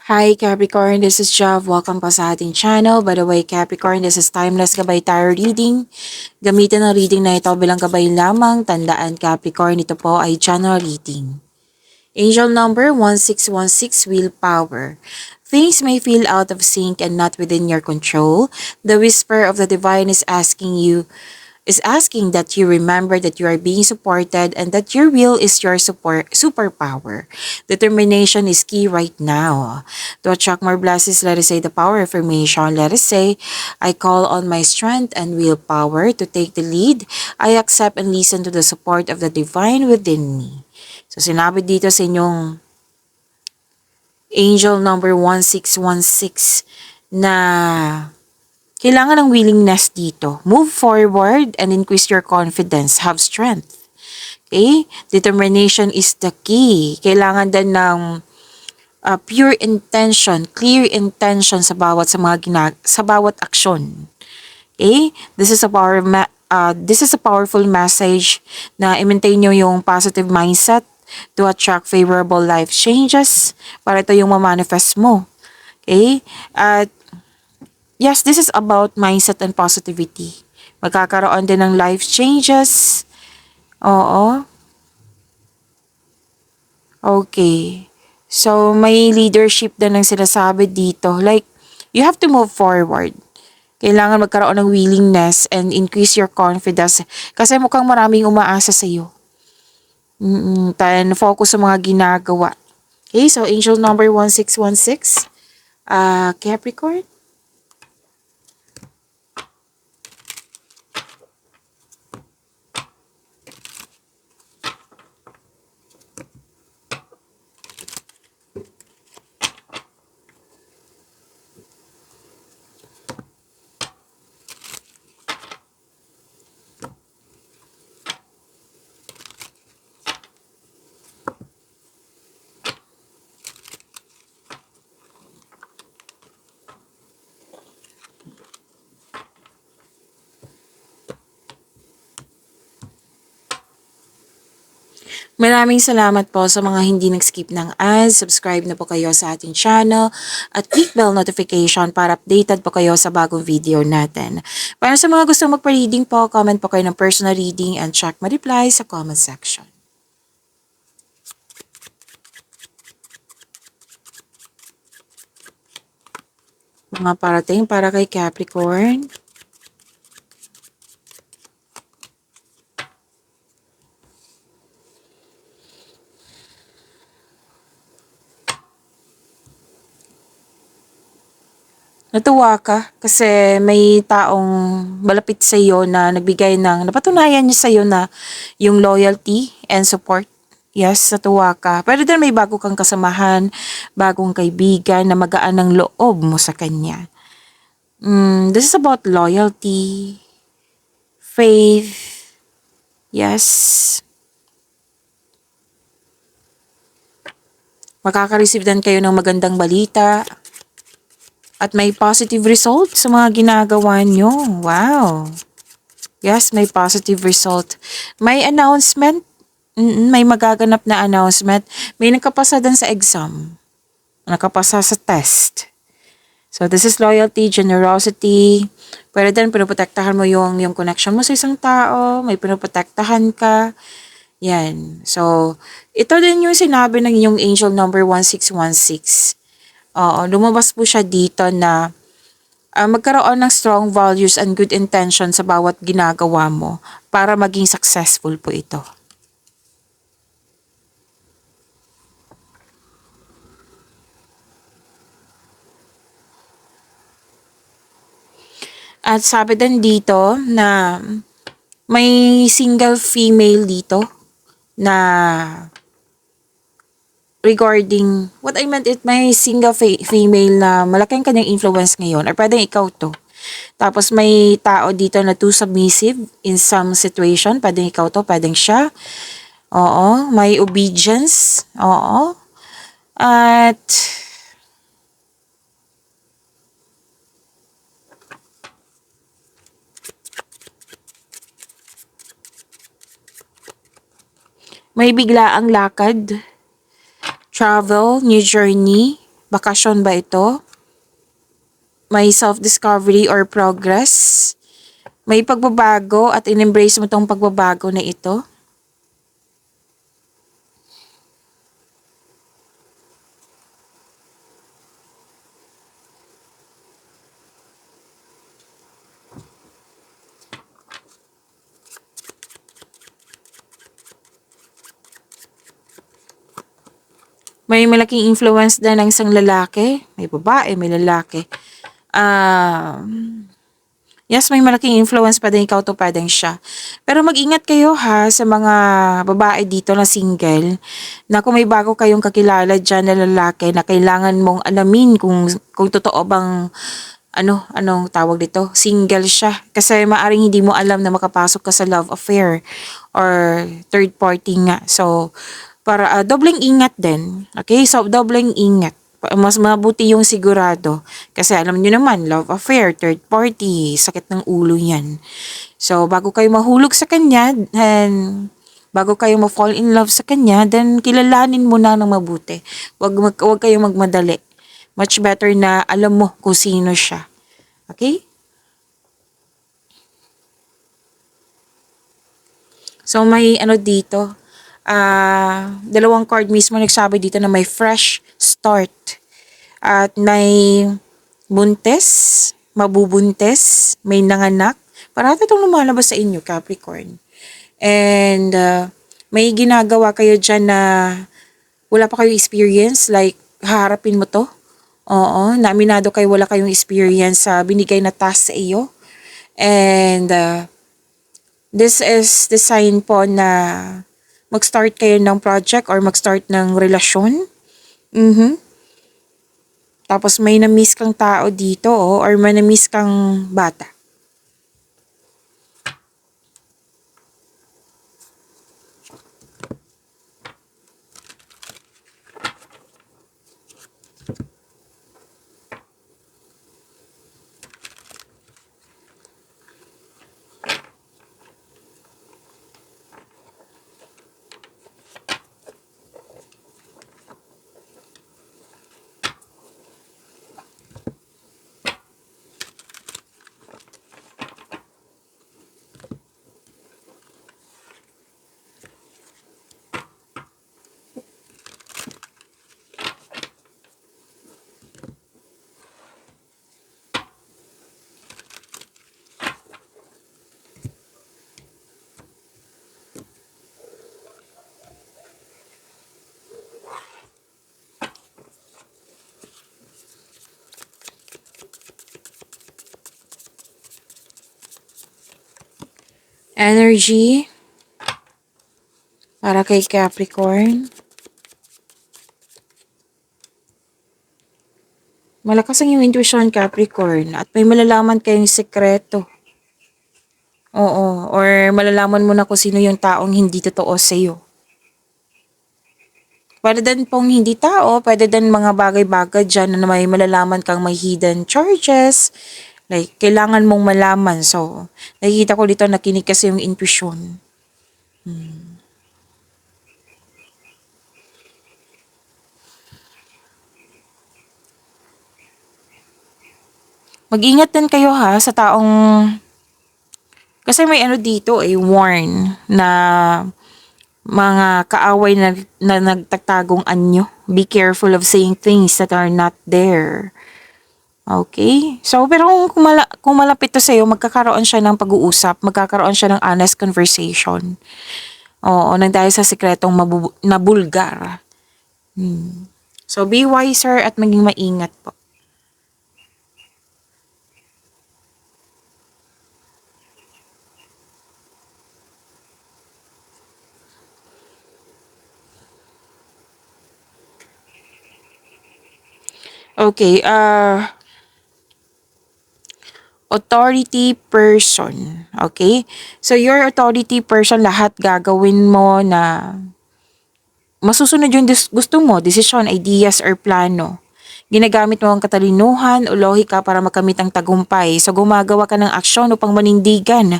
Hi Capricorn, this is Jav. Welcome po sa ating channel. By the way, Capricorn, this is Timeless Gabay Tarot Reading. Gamitin ang reading na ito bilang gabay lamang. Tandaan Capricorn, ito po ay general reading. Angel number 1616, Willpower. Things may feel out of sync and not within your control. The whisper of the divine is asking that you remember that you are being supported and that your will is your superpower. Determination is key right now. To attract more blessings, let us say the power affirmation. Let us say, I call on my strength and willpower to take the lead. I accept and listen to the support of the divine within me. So sinabi dito sa inyong angel number 1616 na kailangan ng willingness dito. Move forward and increase your confidence. Have strength. Okay? Determination is the key. Kailangan din ng pure intention, clear intention sa bawat aksyon. Okay? This is a powerful message na i-maintain nyo yung positive mindset to attract favorable life changes para ito yung ma-manifest mo. Okay? At yes, this is about mindset and positivity. Magkakaroon din ng life changes. Oo. Okay. So, may leadership din ang sinasabi dito. Like, you have to move forward. Kailangan magkaroon ng willingness and increase your confidence. Kasi mukhang maraming umaasa sa iyo. Focus sa mga ginagawa. Okay, so angel number 1616. Capricorn. Maraming salamat po sa mga hindi nag-skip ng ads. Subscribe na po kayo sa ating channel at click bell notification para updated po kayo sa bagong video natin. Para sa mga gustong magpa-reading po, comment po kayo ng personal reading and check my reply sa comment section. Mga parating para kay Capricorn. Natuwa ka kasi may taong malapit sa iyo na napatunayan niya sa iyo na yung loyalty and support. Yes, natuwa ka. Pero din may bago kang kasamahan, bagong kaibigan na magaan ng loob mo sa kanya. This is about loyalty, faith, yes. Makaka-receive din kayo ng magandang balita. At may positive result sa mga ginagawa nyo. Wow. Yes, may positive result. May announcement. May magaganap na announcement. May nakapasa din sa exam. Nakapasa sa test. So, this is loyalty, generosity. Pwede din, pinoprotektahan mo yung connection mo sa isang tao. May pinoprotektahan ka. Yan. So, ito din yung sinabi ng inyong angel number 1616. Oo, lumabas po siya dito na magkaroon ng strong values and good intention sa bawat ginagawa mo para maging successful po ito. At sabi din dito na may single female dito na regarding, what I meant it, may single female na malaking kanyang influence ngayon or pwedeng ikaw to. Tapos may tao dito na too submissive in some situation, pwedeng ikaw to, pwedeng siya. Oo, may obedience. Oo. At may biglaang lakad, travel, new journey, Bakasyon ba ito? May self-discovery or progress? May pagbabago at in-embrace mo tong pagbabago na ito? May malaking influence din ng isang lalaki. May babae, may lalaki. Yes, may malaking influence pa din ikaw to pa din siya. Pero mag-ingat kayo ha sa mga babae dito na single, na kung may bago kayong kakilala dyan na lalaki na kailangan mong alamin kung totoo bang anong tawag dito, single siya. Kasi maaring hindi mo alam na makapasok ka sa love affair or third party nga. So, para dobleng ingat din. Okay? So, dobleng ingat. Mas mabuti yung sigurado. Kasi alam niyo naman, love affair, third party, sakit ng ulo yan. So, bago kayo mahulog sa kanya, and bago kayo ma-fall in love sa kanya, then kilalanin mo na ng mabuti. Wag kayong magmadali. Much better na alam mo kung sino siya. Okay? So, may dito. Dalawang card mismo nagsabi dito na may fresh start. At may buntes, mabubuntes, may nanganak. Parati itong lumalabas sa inyo, Capricorn. And may ginagawa kayo dyan na wala pa kayong experience, like haharapin mo to. Oo, naaminado kayo wala kayong experience sa binigay na task sa iyo. And this is the sign po na mag-start kayo ng project or mag-start ng relasyon. Tapos may na-miss kang tao dito or may na-miss kang bata. Energy para kay Capricorn. Malakas ang iyong intuition, Capricorn, at may malalaman kayong sekreto. Oo, or malalaman mo na kung sino yung taong hindi totoo sa'yo. Pwede din pong hindi tao, pwede din mga bagay-bagay dyan na may malalaman kang may hidden charges. Like, kailangan mong malaman. So, nakikita ko dito nakinig kasi yung intuition. Mag-ingat din kayo ha sa taong... Kasi may dito warn na mga kaaway na nagtagtagong anyo. Be careful of saying things that are not there. Okay? So, pero kung malapit to sa'yo, magkakaroon siya ng pag-uusap, magkakaroon siya ng honest conversation. Oo, nang dahil sa sikretong nabulgar. So, be wiser at maging maingat po. Okay, authority person. Okay? So, your authority person, lahat gagawin mo na masusunod yung gusto mo, desisyon, ideas, or plano. Ginagamit mo ang katalinuhan o lohika para makamit ang tagumpay. So, gumagawa ka ng aksyon upang manindigan.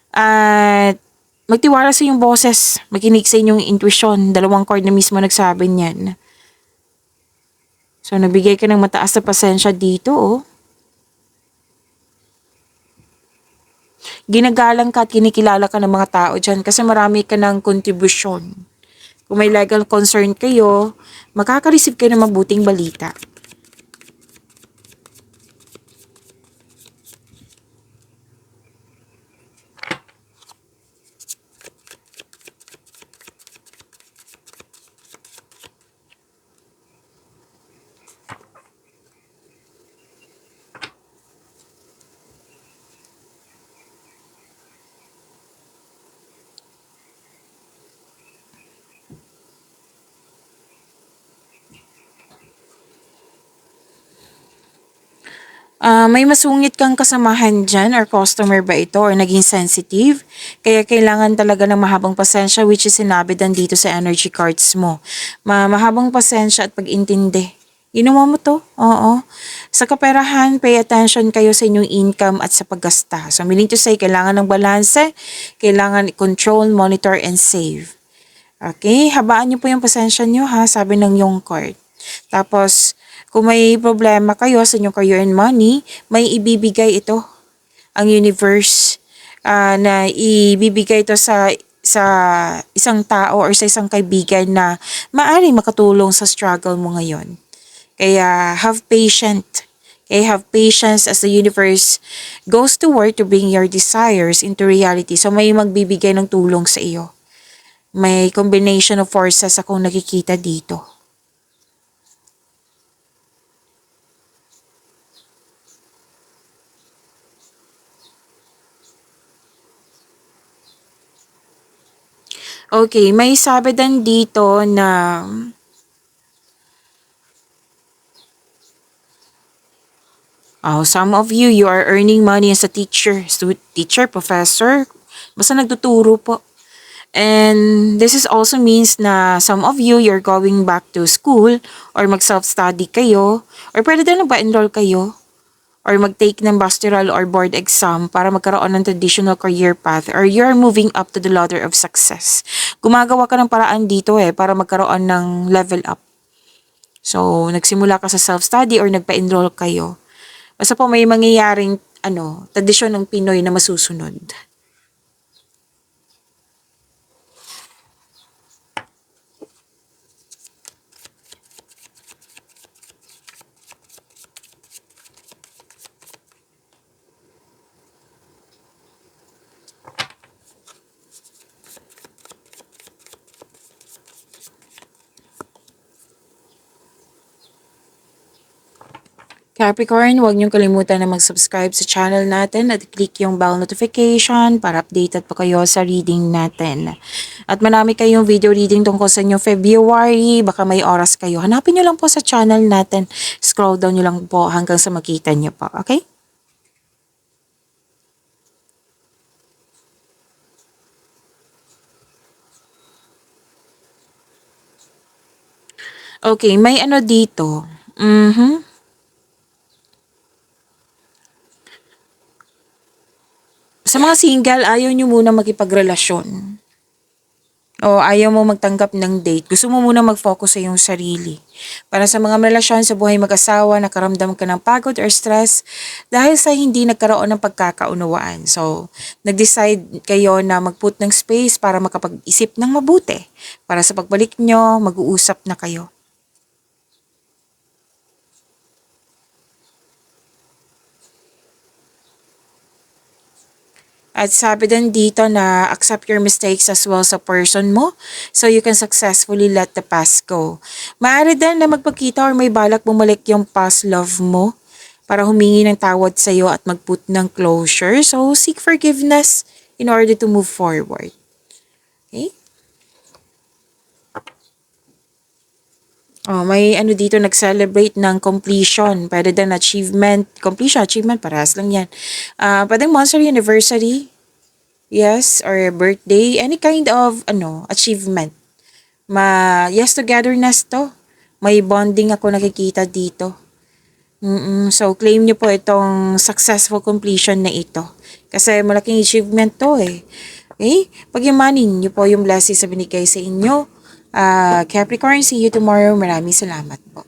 At magtiwala sa iyong boses, makinig sa inyong intuition. Dalawang card na mismo nagsabi niyan. So, nabigay ka ng mataas na pasensya dito, oh. Ginagalang ka at kinikilala ka ng mga tao dyan kasi marami ka ng kontribusyon. Kung may legal concern kayo, makaka-receive kayo ng mabuting balita. May masungit kang kasamahan dyan or customer ba ito or naging sensitive? Kaya kailangan talaga ng mahabang pasensya which is sinabi dan dito sa energy cards mo. Mahabang pasensya at pag-intindi. Ginawa mo to? Oo. Sa kaperahan, pay attention kayo sa inyong income at sa paggasta. So, meaning to say, kailangan ng balanse, kailangan control, monitor, and save. Okay, habaan niyo po yung pasensya niyo ha, sabi ng yung card. Tapos, kung may problema kayo sa inyong career and money, may ibibigay ito, ang universe, na ibibigay ito sa isang tao or sa isang kaibigan na maaaring makatulong sa struggle mo ngayon. Kaya have patience as the universe goes to work to bring your desires into reality. So may magbibigay ng tulong sa iyo. May combination of forces akong nakikita dito. Okay, may sabi din dito na some of you are earning money as a teacher, professor, basta nagtuturo po. And this is also means na some of you're going back to school or mag-self-study kayo or pwede din ba-enroll kayo or mag-take ng pastoral or board exam para magkaroon ng traditional career path or you're moving up to the ladder of success. Gumagawa ka ng paraan dito para magkaroon ng level up. So, nagsimula ka sa self-study or nagpa-enroll kayo. Basta po may mangyayaring tradisyon ng Pinoy na masusunod. Capricorn, huwag niyong kalimutan na mag-subscribe sa channel natin at click yung bell notification para updated pa kayo sa reading natin. At marami kayong video reading tungkol sa inyong February, baka may oras kayo. Hanapin niyo lang po sa channel natin. Scroll down niyo lang po hanggang sa makita niyo po, okay? Okay, may dito. Sa mga single, ayaw nyo muna makipagrelasyon. O ayaw mo magtanggap ng date. Gusto mo muna mag-focus sa iyong sarili. Para sa mga relasyon sa buhay mag-asawa, nakaramdam ka ng pagod or stress dahil sa hindi nagkaroon ng pagkakaunawaan. So, nag-decide kayo na mag-put ng space para makapag-isip ng mabuti. Para sa pagbalik nyo, mag-uusap na kayo. At sabi din dito na accept your mistakes as well sa person mo so you can successfully let the past go. Maaari din na magpakita or may balak bumalik yung past love mo para humingi ng tawad sa iyo at mag-put ng closure. So seek forgiveness in order to move forward. Okay? May dito nag-celebrate ng completion. Pwede din achievement. Completion, achievement, parehas lang yan. Pwedeng monthsary anniversary. Yes, or birthday. Any kind of, achievement. Yes, togetherness to. May bonding ako nakikita dito. So, claim nyo po itong successful completion na ito. Kasi malaking achievement to Okay? Pagyamanin nyo po yung blessings na binigay sa inyo. Capricorn, see you tomorrow. Maraming salamat po.